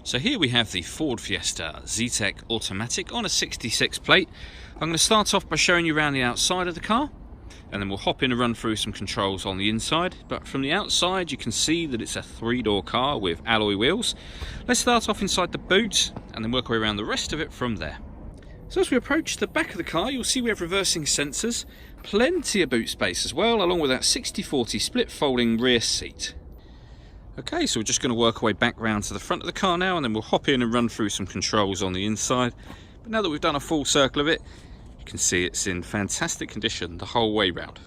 So here we have the Ford Fiesta Z-Tech Automatic on a 66 plate. I'm going to start off by showing you around the outside of the car, and then we'll hop in and run through some controls on the inside. But from the outside you can see that it's a 3-door car with alloy wheels. Let's start off inside the boot and then work our way around the rest of it from there. So as we approach the back of the car, you'll see we have reversing sensors, plenty of boot space as well, along with that 60/40 split folding rear seat. Okay, so we're just going to work our way back round to the front of the car now, and then we'll hop in and run through some controls on the inside. But now that we've done a full circle of it, you can see it's in fantastic condition the whole way round.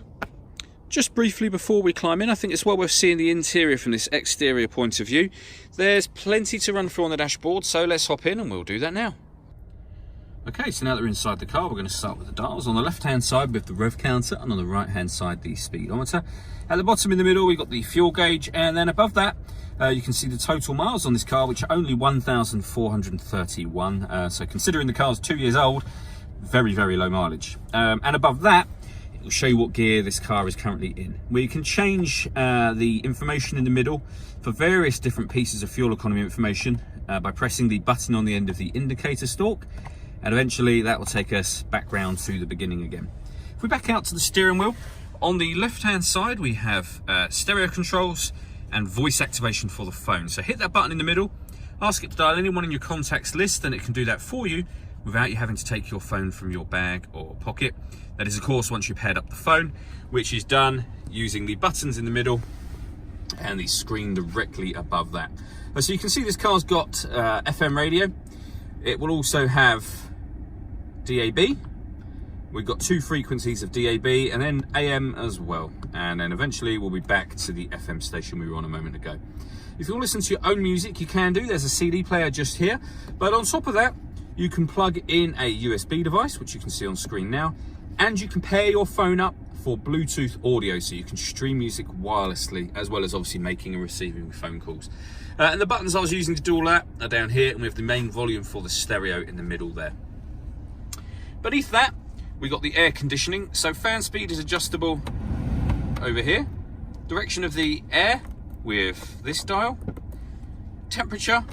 Just briefly before we climb in, I think it's well worth seeing the interior from this exterior point of view. There's plenty to run through on the dashboard, so let's hop in and we'll do that now. Okay, so now that we're inside the car, we're going to start with the dials. On the left-hand side, we have the rev counter, and on the right-hand side, the speedometer. At the bottom in the middle, we've got the fuel gauge, and then above that, you can see the total miles on this car, which are only 1,431. So considering the car's 2 years old, very, very low mileage. And above that, it will show you what gear this car is currently in. We can change the information in the middle for various different pieces of fuel economy information by pressing the button on the end of the indicator stalk. And eventually that will take us back round to the beginning again. If we back out to the steering wheel, on the left-hand side we have stereo controls and voice activation for the phone. So hit that button in the middle, ask it to dial anyone in your contacts list, and it can do that for you without you having to take your phone from your bag or pocket. That is, of course, once you've paired up the phone, which is done using the buttons in the middle and the screen directly above that. So you can see this car's got FM radio. It will also have DAB. We've got 2 frequencies of DAB and then AM as well. And then eventually we'll be back to the FM station we were on a moment ago. If you want to listen to your own music, you can do. There's a CD player just here. But on top of that, you can plug in a USB device, which you can see on screen now. And you can pair your phone up for Bluetooth audio, so you can stream music wirelessly, as well as obviously making and receiving phone calls. And the buttons I was using to do all that are down here, and we have the main volume for the stereo in the middle there. Beneath that, we've got the air conditioning. So fan speed is adjustable over here. Direction of the air with this dial. Temperature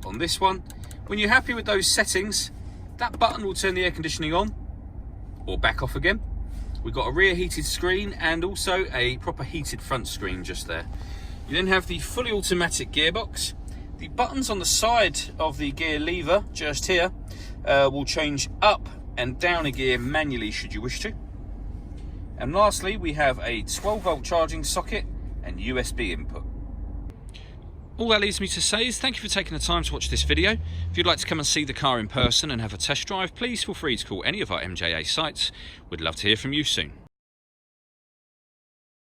on this one. When you're happy with those settings, that button will turn the air conditioning on or back off again. We've got a rear heated screen and also a proper heated front screen just there. You then have the fully automatic gearbox. The buttons on the side of the gear lever just here will change up and down a gear manually should you wish to. And lastly, we have a 12-volt charging socket and USB input. All that leaves me to say is thank you for taking the time to watch this video. If you'd like to come and see the car in person and have a test drive, please feel free to call any of our MJA sites. We'd love to hear from you soon.